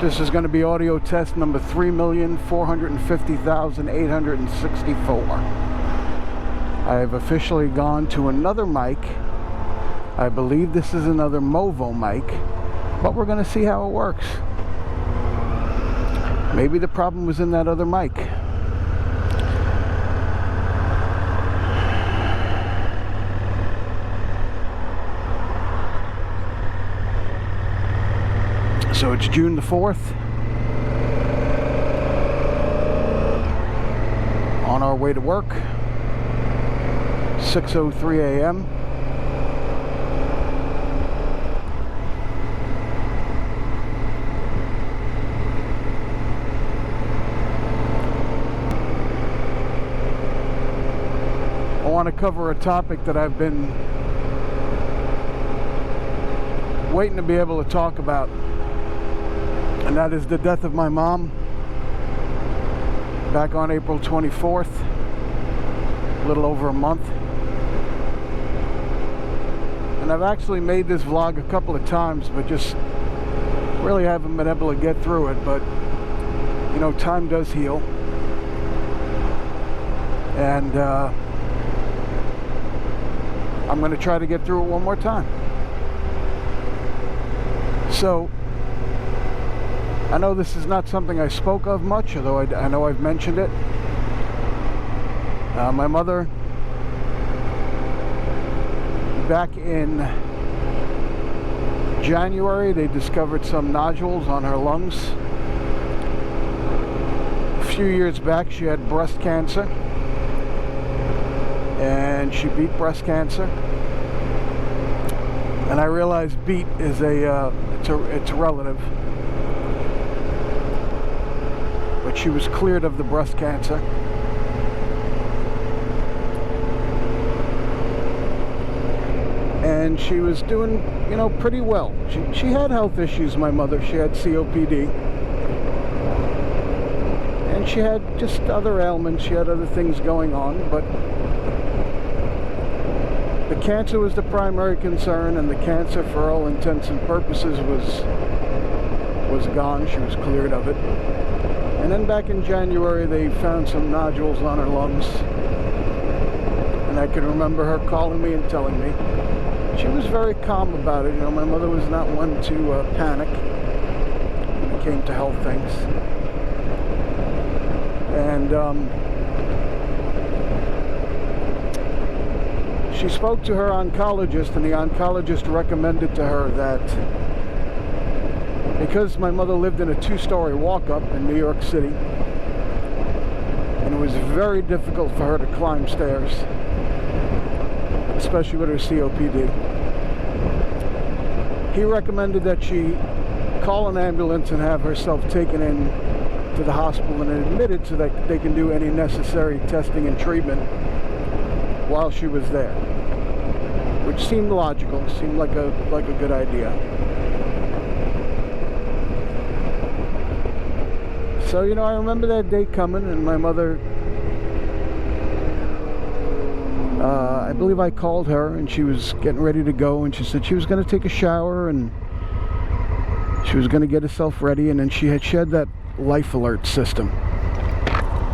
This is going to be audio test number 3,450,864. I have officially gone to another mic. I believe this is another Movo mic, but we're going to see how it works. Maybe the problem was in that other mic. So it's June the 4th. On our way to work. 6:03 a.m. I want to cover a topic that I've been waiting to be able to talk about. And that is the death of my mom back on April 24th, a little over a month. And I've actually made this vlog a couple of times, but just really haven't been able to get through it. But, you know, time does heal. And I'm going to try to get through it one more time. So, I know this is not something I spoke of much, although I know I've mentioned it. My mother, back in January, they discovered some nodules on her lungs. A few years back, she had breast cancer, and she beat breast cancer. And I realize beat is it's a relative. But she was cleared of the breast cancer. And she was doing, you know, pretty well. She had health issues, my mother. She had COPD. And she had just other ailments. She had other things going on. But the cancer was the primary concern, and the cancer, for all intents and purposes, was gone. She was cleared of it. And then back in January, they found some nodules on her lungs. And I can remember her calling me and telling me. She was very calm about it. You know, my mother was not one to panic when it came to health things. And she spoke to her oncologist, and the oncologist recommended to her that because my mother lived in a 2-story walk-up in New York City, and it was very difficult for her to climb stairs, especially with her COPD. He recommended that she call an ambulance and have herself taken in to the hospital and admitted so that they can do any necessary testing and treatment while she was there, which seemed logical, seemed like a good idea. So, you know, I remember that day coming, and my mother, I believe I called her, and she was getting ready to go, and she said she was going to take a shower, and she was going to get herself ready, and then she had that life alert system.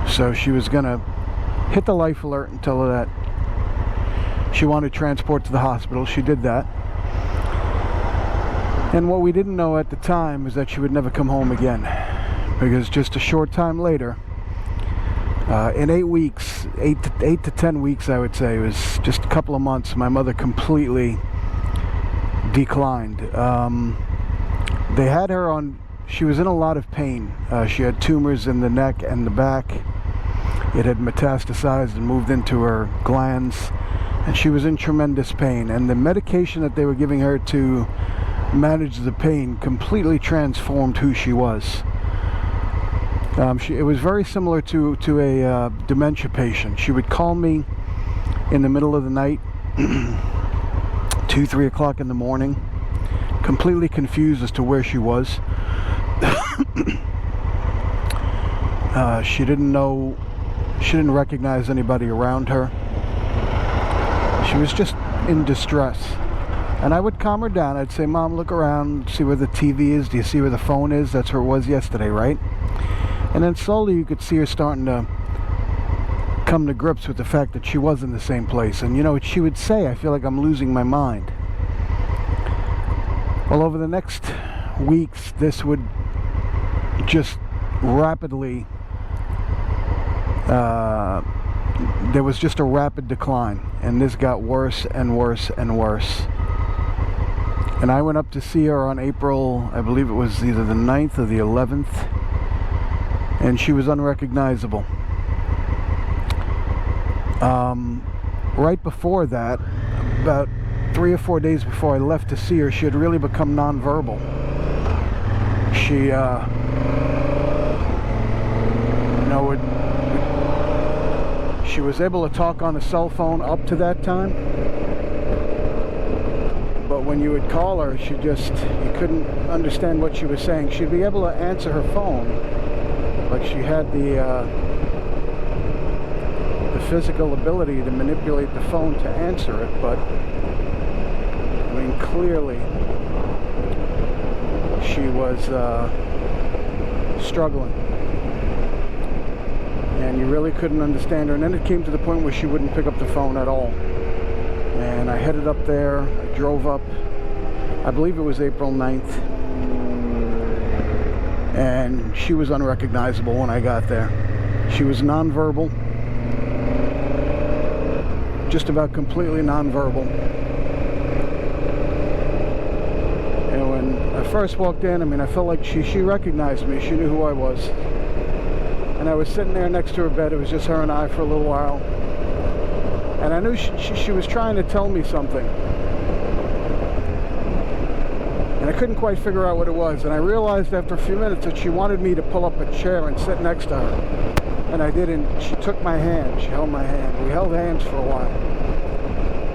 So she was going to hit the life alert and tell her that she wanted transport to the hospital. She did that. And what we didn't know at the time was that she would never come home again. Because just a short time later, in 8 weeks, 8 to 10 weeks, I would say, it was just a couple of months, my mother completely declined. They had her on, she was in a lot of pain. She had tumors in the neck and the back. It had metastasized and moved into her glands, and she was in tremendous pain. And the medication that they were giving her to manage the pain completely transformed who she was. It was very similar to a dementia patient. She would call me in the middle of the night, 2, 3 o'clock in the morning, completely confused as to where she was. She didn't know, she didn't recognize anybody around her. She was just in distress. And I would calm her down. I'd say, Mom, look around, see where the TV is. Do you see where the phone is? That's where it was yesterday, right? And then slowly you could see her starting to come to grips with the fact that she was in the same place. And you know what she would say? I feel like I'm losing my mind. Well, over the next weeks, this would just rapidly, there was just a rapid decline. And this got worse and worse and worse. And I went up to see her on April, I believe it was either the 9th or the 11th. And she was unrecognizable. Right before that, about 3 or 4 days before I left to see her, she had really become nonverbal. She, she was able to talk on a cell phone up to that time. But when you would call her, you couldn't understand what she was saying. She'd be able to answer her phone, like she had the physical ability to manipulate the phone to answer it, but I mean, clearly she was struggling, and you really couldn't understand her. And then it came to the point where she wouldn't pick up the phone at all. And I headed up there, I drove up, I believe it was April 9th, and she was unrecognizable when I got there. She was nonverbal, just about completely nonverbal. And when I first walked in, I mean, I felt like she recognized me. She knew who I was. And I was sitting there next to her bed. It was just her and I for a little while. And I knew she was trying to tell me something. And I couldn't quite figure out what it was. And I realized after a few minutes that she wanted me to pull up a chair and sit next to her. And I did, and she took my hand. She held my hand. We held hands for a while.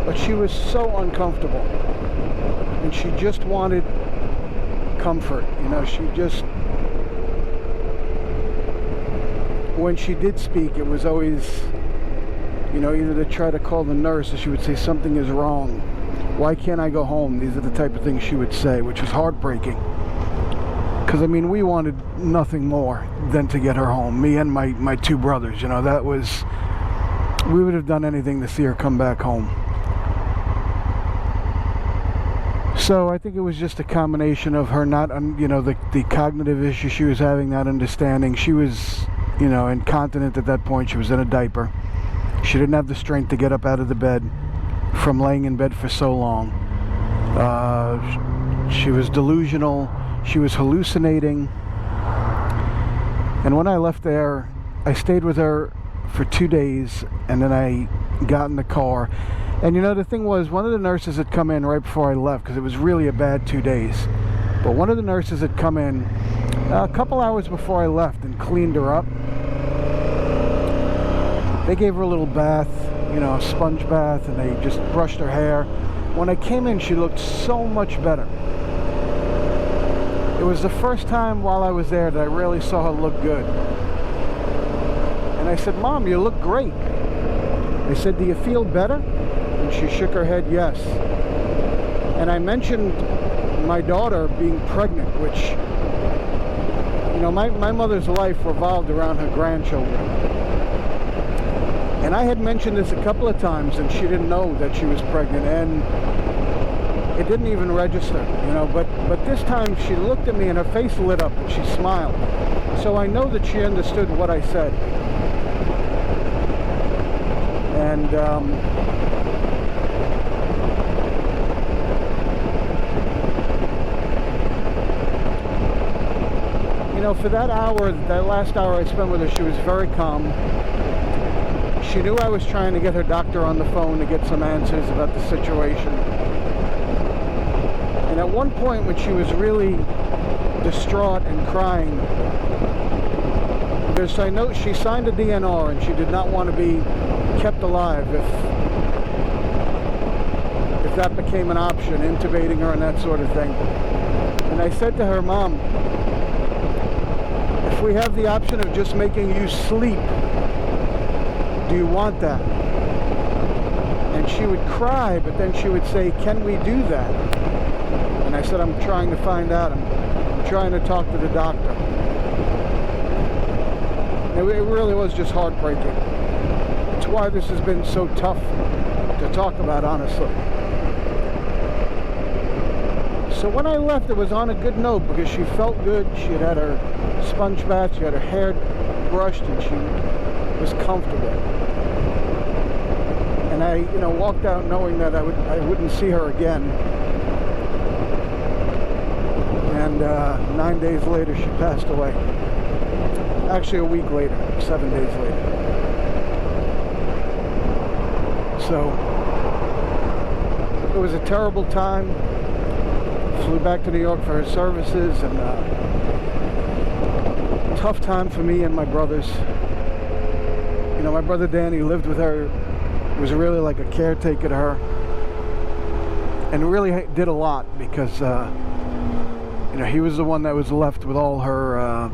But she was so uncomfortable. And she just wanted comfort. You know, she just... When she did speak, it was always, you know, either to try to call the nurse, or she would say, something is wrong. Why can't I go home? These are the type of things she would say, which was heartbreaking. Because, I mean, we wanted nothing more than to get her home. Me and my two brothers, you know, that was... We would have done anything to see her come back home. So I think it was just a combination of her not, you know, the cognitive issue she was having, not understanding. She was, you know, incontinent at that point. She was in a diaper. She didn't have the strength to get up out of the bed from laying in bed for so long. She was delusional. She was hallucinating. And when I left there, I stayed with her for 2 days, and then I got in the car. And you know, the thing was, one of the nurses had come in right before I left, because it was really a bad 2 days. But one of the nurses had come in a couple hours before I left and cleaned her up. They gave her a little bath, you know, a sponge bath, and they just brushed her hair. When I came in, she looked so much better. It was the first time while I was there that I really saw her look good. And I said, Mom, you look great. I said, do you feel better? And she shook her head, yes. And I mentioned my daughter being pregnant, which, you know, my mother's life revolved around her grandchildren. And I had mentioned this a couple of times, and she didn't know that she was pregnant, and it didn't even register, you know, but this time she looked at me and her face lit up and she smiled. So I know that she understood what I said. And you know, for that hour, that last hour I spent with her, she was very calm. She knew I was trying to get her doctor on the phone to get some answers about the situation. And at one point, when she was really distraught and crying, because I know she signed a DNR and she did not want to be kept alive if that became an option, intubating her and that sort of thing. And I said to her, Mom, if we have the option of just making you sleep, do you want that? And And she would cry, but then she would say, "Can we do that?" And I said, "I'm trying to find out. I'm trying to talk to the doctor." It really was just heartbreaking. It's why this has been so tough to talk about, honestly. So when I left, it was on a good note because she felt good. She had had her sponge bath, she had her hair brushed, and she was comfortable. And I, walked out knowing that I wouldn't see her again. And 9 days later, she passed away. Actually, a week later, 7 days later. So it was a terrible time. Flew back to New York for her services, and tough time for me and my brothers. My brother Danny lived with her, was really like a caretaker to her, and really did a lot because he was the one that was left with all her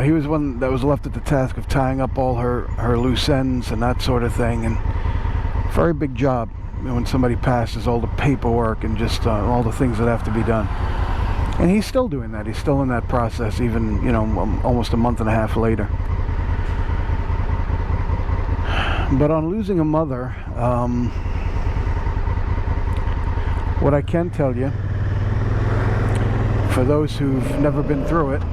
he was one that was left at the task of tying up all her loose ends and that sort of thing. And very big job when somebody passes, all the paperwork and just all the things that have to be done. And he's still doing that. He's still in that process, even almost a month and a half later. But on losing a mother, what I can tell you, for those who've never been through it,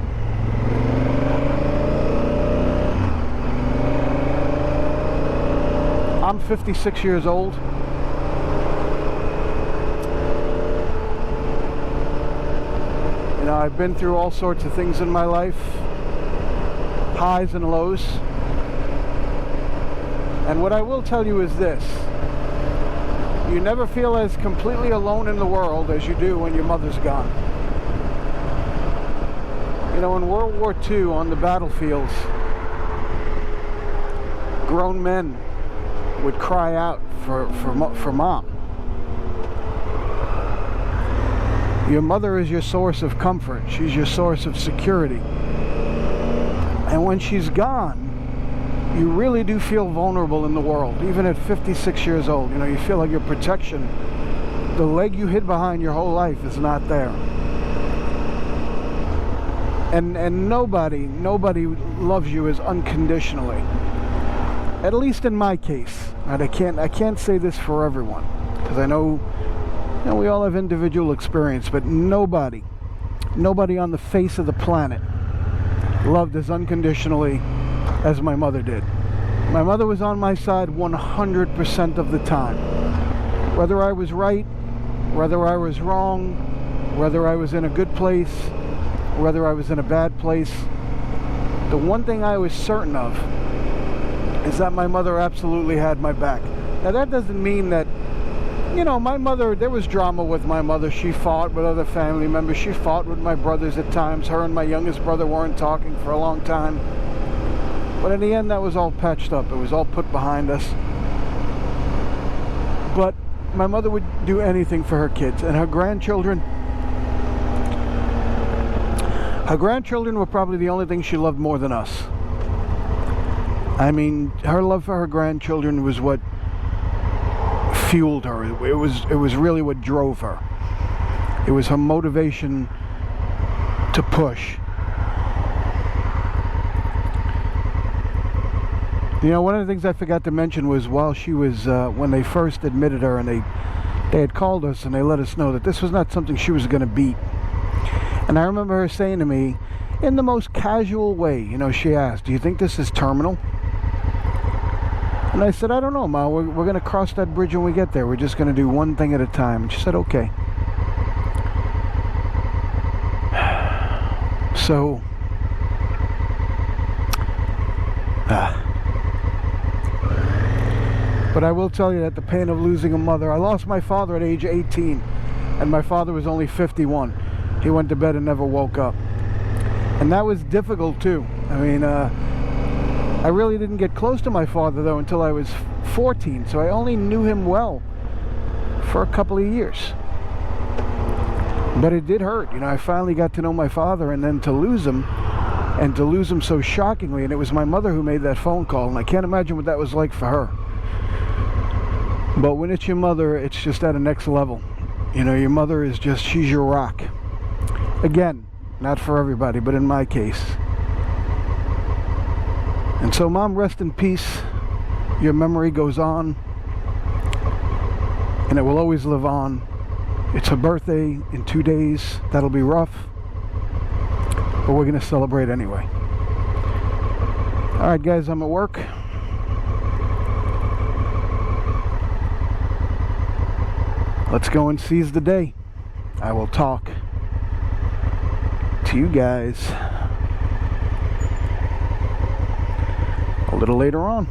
I'm 56 years old. I've been through all sorts of things in my life, highs and lows. And what I will tell you is this: you never feel as completely alone in the world as you do when your mother's gone. In World War II, on the battlefields, grown men would cry out for mom. Your mother is your source of comfort. She's your source of security. And when she's gone, you really do feel vulnerable in the world, even at 56 years old. You feel like your protection, the leg you hid behind your whole life, is not there. And nobody loves you as unconditionally. At least in my case. And I can't say this for everyone, because I know we all have individual experience, but nobody on the face of the planet loved as unconditionally as my mother did. My mother was on my side 100% of the time. Whether I was right, whether I was wrong, whether I was in a good place, whether I was in a bad place, the one thing I was certain of is that my mother absolutely had my back. Now that doesn't mean that, my mother, there was drama with my mother. She fought with other family members. She fought with my brothers at times. Her and my youngest brother weren't talking for a long time. But in the end, that was all patched up. It was all put behind us. But my mother would do anything for her kids. And her grandchildren were probably the only thing she loved more than us. I mean, her love for her grandchildren was what fueled her. It was really what drove her. It was her motivation to push. One of the things I forgot to mention was while she was, when they first admitted her, and they had called us and they let us know that this was not something she was going to beat. And I remember her saying to me, in the most casual way, she asked, "Do you think this is terminal?" And I said, "I don't know, Ma. We're going to cross that bridge when we get there. We're just going to do one thing at a time." And she said, "Okay." So, but I will tell you that the pain of losing a mother, I lost my father at age 18, and my father was only 51. He went to bed and never woke up. And that was difficult too. I mean, I really didn't get close to my father though until I was 14, so I only knew him well for a couple of years. But it did hurt. I finally got to know my father, and then to lose him, and to lose him so shockingly. And it was my mother who made that phone call, and I can't imagine what that was like for her. But when it's your mother, it's just at a next level. You know, your mother is just, she's your rock. Again, not for everybody, but in my case. And so, Mom, rest in peace. Your memory goes on, and it will always live on. It's her birthday in 2 days. That'll be rough, but we're going to celebrate anyway. All right, guys, I'm at work. Let's go and seize the day. I will talk to you guys a little later on.